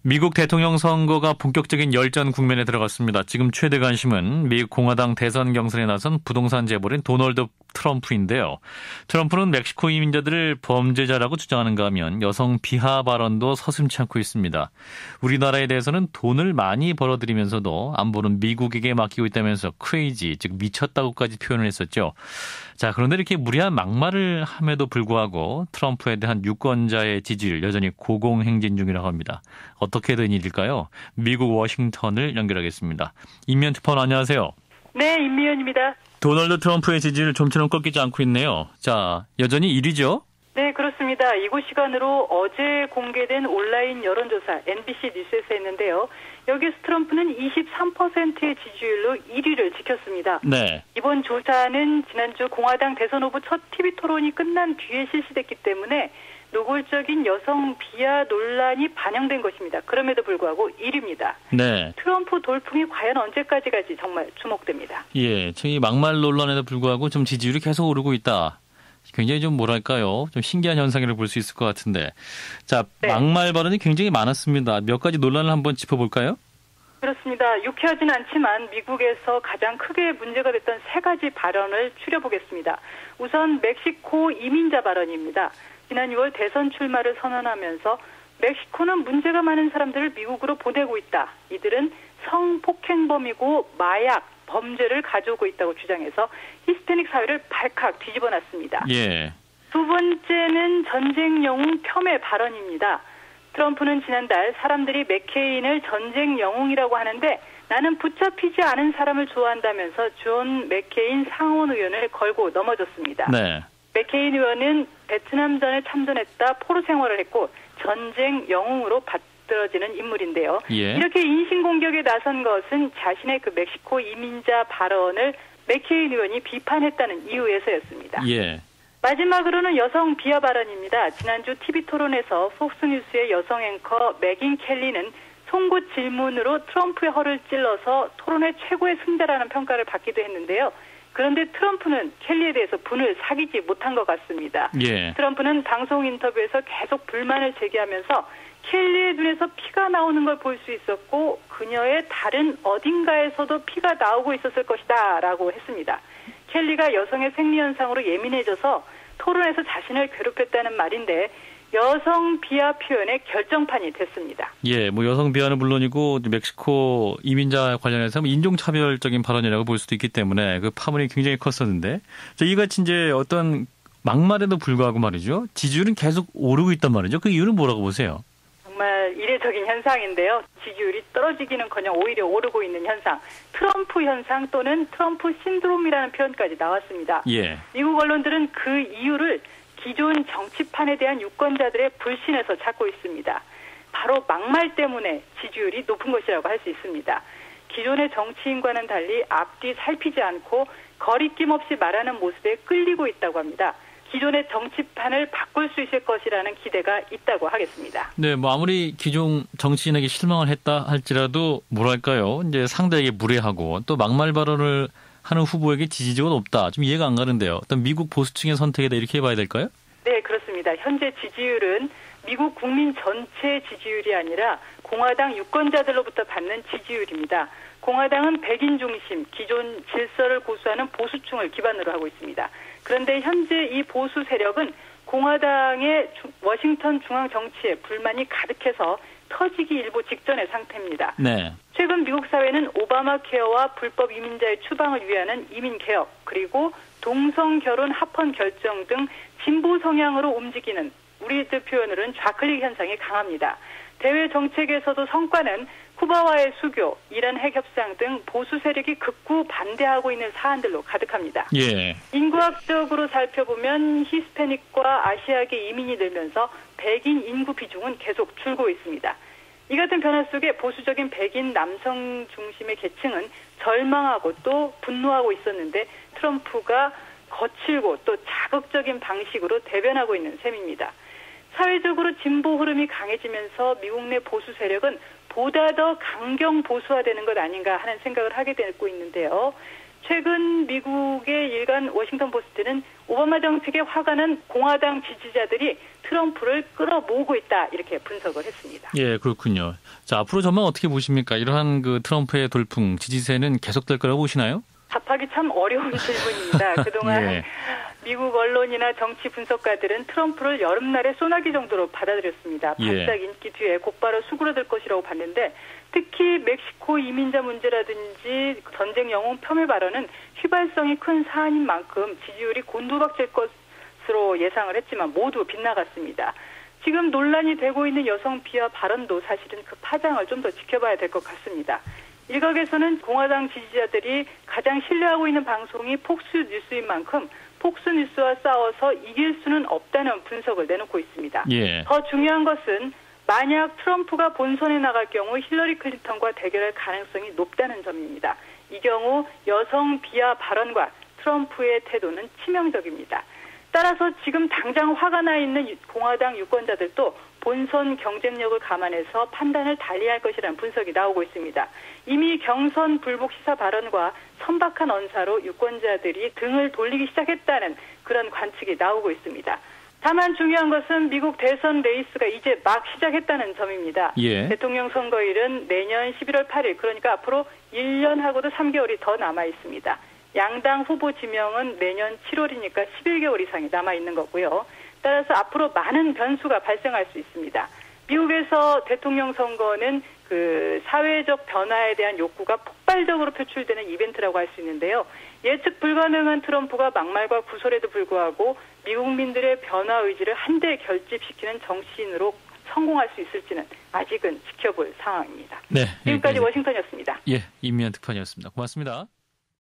미국 대통령 선거가 본격적인 열전 국면에 들어갔습니다. 지금 최대 관심은 미국 공화당 대선 경선에 나선 부동산 재벌인 도널드 트럼프인데요. 트럼프는 멕시코 이민자들을 범죄자라고 주장하는가 하면 여성 비하 발언도 서슴지 않고 있습니다. 우리나라에 대해서는 돈을 많이 벌어들이면서도 안보는 미국에게 맡기고 있다면서 크레이지, 즉 미쳤다고까지 표현을 했었죠. 자, 그런데 이렇게 무리한 막말을 함에도 불구하고 트럼프에 대한 유권자의 지지율 여전히 고공행진 중이라고 합니다. 어떻게 된 일일까요? 미국 워싱턴을 연결하겠습니다. 임미연 특파원 안녕하세요. 네, 임미연입니다. 도널드 트럼프의 지지율 좀처럼 꺾이지 않고 있네요. 자, 여전히 1위죠? 네, 그렇습니다. 이곳 시간으로 어제 공개된 온라인 여론조사 NBC 뉴스에서 했는데요. 여기서 트럼프는 23%의 지지율로 1위를 지켰습니다. 네. 이번 조사는 지난주 공화당 대선 후보 첫 TV 토론이 끝난 뒤에 실시됐기 때문에 노골적인 여성 비하 논란이 반영된 것입니다. 그럼에도 불구하고 1위입니다. 네. 트럼프 돌풍이 과연 언제까지 갈지 정말 주목됩니다. 예, 이 막말 논란에도 불구하고 좀 지지율이 계속 오르고 있다. 굉장히 좀 뭐랄까요? 좀 신기한 현상이라고 볼 수 있을 것 같은데. 자, 네. 막말 발언이 굉장히 많았습니다. 몇 가지 논란을 한번 짚어볼까요? 그렇습니다. 유쾌하진 않지만 미국에서 가장 크게 문제가 됐던 세 가지 발언을 추려보겠습니다. 우선 멕시코 이민자 발언입니다. 지난 6월 대선 출마를 선언하면서 멕시코는 문제가 많은 사람들을 미국으로 보내고 있다. 이들은 성폭행범이고 마약, 범죄를 가져오고 있다고 주장해서 히스패닉 사회를 발칵 뒤집어놨습니다. 예. 두 번째는 전쟁 영웅 폄훼 발언입니다. 트럼프는 지난달 사람들이 맥케인을 전쟁 영웅이라고 하는데 나는 붙잡히지 않은 사람을 좋아한다면서 존 맥케인 상원 의원을 걸고 넘어졌습니다. 네. 맥케인 의원은 베트남전에 참전했다 포로 생활을 했고 전쟁 영웅으로 받들어지는 인물인데요. 예. 이렇게 인신공격에 나선 것은 자신의 그 멕시코 이민자 발언을 맥케인 의원이 비판했다는 이유에서였습니다. 예. 마지막으로는 여성 비하 발언입니다. 지난주 TV 토론에서 폭스뉴스의 여성 앵커 매긴 켈리는 송곳 질문으로 트럼프의 허를 찔러서 토론의 최고의 승자라는 평가를 받기도 했는데요. 그런데 트럼프는 켈리에 대해서 분을 사귀지 못한 것 같습니다. 예. 트럼프는 방송 인터뷰에서 계속 불만을 제기하면서 켈리의 눈에서 피가 나오는 걸 볼 수 있었고 그녀의 다른 어딘가에서도 피가 나오고 있었을 것이다 라고 했습니다. 켈리가 여성의 생리현상으로 예민해져서 토론에서 자신을 괴롭혔다는 말인데 여성 비하 표현의 결정판이 됐습니다. 예, 뭐 여성 비하는 물론이고 멕시코 이민자 관련해서 인종차별적인 발언이라고 볼 수도 있기 때문에 그 파문이 굉장히 컸었는데 이같이 이제 어떤 막말에도 불구하고 말이죠. 지지율은 계속 오르고 있단 말이죠. 그 이유는 뭐라고 보세요? 정말 이례적인 현상인데요. 지지율이 떨어지기는커녕 오히려 오르고 있는 현상, 트럼프 현상 또는 트럼프 신드롬이라는 표현까지 나왔습니다. 예. 미국 언론들은 그 이유를 기존 정치판에 대한 유권자들의 불신에서 찾고 있습니다. 바로 막말 때문에 지지율이 높은 것이라고 할 수 있습니다. 기존의 정치인과는 달리 앞뒤 살피지 않고 거리낌 없이 말하는 모습에 끌리고 있다고 합니다. 기존의 정치판을 바꿀 수 있을 것이라는 기대가 있다고 하겠습니다. 네, 뭐 아무리 기존 정치인에게 실망을 했다 할지라도 뭐랄까요, 이제 상대에게 무례하고 또 막말 발언을 하는 후보에게 지지도가 높다. 좀 이해가 안 가는데요. 어떤 미국 보수층의 선택이다 이렇게 봐야 될까요? 네, 그렇습니다. 현재 지지율은 미국 국민 전체 지지율이 아니라 공화당 유권자들로부터 받는 지지율입니다. 공화당은 백인 중심, 기존 질서를 고수하는 보수층을 기반으로 하고 있습니다. 그런데 현재 이 보수 세력은 공화당의 워싱턴 중앙 정치에 불만이 가득해서 터지기 일보 직전의 상태입니다. 네. 최근 미국 사회는 오바마 케어와 불법 이민자의 추방을 위하는 이민 개혁, 그리고 동성 결혼 합헌 결정 등 진보 성향으로 움직이는 우리들 표현으로는 좌클릭 현상이 강합니다. 대외 정책에서도 성과는 쿠바와의 수교, 이란 핵 협상 등 보수 세력이 극구 반대하고 있는 사안들로 가득합니다. 예. 인구학적으로 살펴보면 히스패닉과 아시아계 이민이 늘면서 백인 인구 비중은 계속 줄고 있습니다. 이 같은 변화 속에 보수적인 백인 남성 중심의 계층은 절망하고 또 분노하고 있었는데 트럼프가 거칠고 또 자극적인 방식으로 대변하고 있는 셈입니다. 사회적으로 진보 흐름이 강해지면서 미국 내 보수 세력은 보다 더 강경 보수화되는 것 아닌가 하는 생각을 하게 되고 있는데요. 최근 미국의 일간 워싱턴 포스트는 오바마 정책에 화가 난 공화당 지지자들이 트럼프를 끌어모으고 있다 이렇게 분석을 했습니다. 예, 그렇군요. 자, 앞으로 전망 어떻게 보십니까? 이러한 그 트럼프의 돌풍, 지지세는 계속될 거라고 보시나요? 답하기 참 어려운 질문입니다. 그동안 예. 미국 언론이나 정치 분석가들은 트럼프를 여름날의 소나기 정도로 받아들였습니다. 예. 바짝 인기 뒤에 곧바로 수그러들 것이라고 봤는데 특히 멕시코 이민자 문제라든지 전쟁 영웅 폄훼 발언은 휘발성이 큰 사안인 만큼 지지율이 곤두박질 것으로 예상을 했지만 모두 빗나갔습니다. 지금 논란이 되고 있는 여성 비하 발언도 사실은 그 파장을 좀 더 지켜봐야 될 것 같습니다. 일각에서는 공화당 지지자들이 가장 신뢰하고 있는 방송이 폭스뉴스인 만큼 폭스뉴스와 싸워서 이길 수는 없다는 분석을 내놓고 있습니다. 예. 더 중요한 것은 만약 트럼프가 본선에 나갈 경우 힐러리 클린턴과 대결할 가능성이 높다는 점입니다. 이 경우 여성 비하 발언과 트럼프의 태도는 치명적입니다. 따라서 지금 당장 화가 나 있는 공화당 유권자들도 본선 경쟁력을 감안해서 판단을 달리할 것이라는 분석이 나오고 있습니다. 이미 경선 불복 시사 발언과 선박한 언사로 유권자들이 등을 돌리기 시작했다는 그런 관측이 나오고 있습니다. 다만 중요한 것은 미국 대선 레이스가 이제 막 시작했다는 점입니다. 예. 대통령 선거일은 내년 11월 8일, 그러니까 앞으로 1년하고도 3개월이 더 남아 있습니다. 양당 후보 지명은 내년 7월이니까 11개월 이상이 남아있는 거고요. 따라서 앞으로 많은 변수가 발생할 수 있습니다. 미국에서 대통령 선거는 그 사회적 변화에 대한 욕구가 폭발적으로 표출되는 이벤트라고 할 수 있는데요. 예측 불가능한 트럼프가 막말과 구설에도 불구하고 미국민들의 변화 의지를 한데 결집시키는 정치인으로 성공할 수 있을지는 아직은 지켜볼 상황입니다. 네. 지금까지 워싱턴이었습니다. 예, 임미연 특파원이었습니다. 고맙습니다.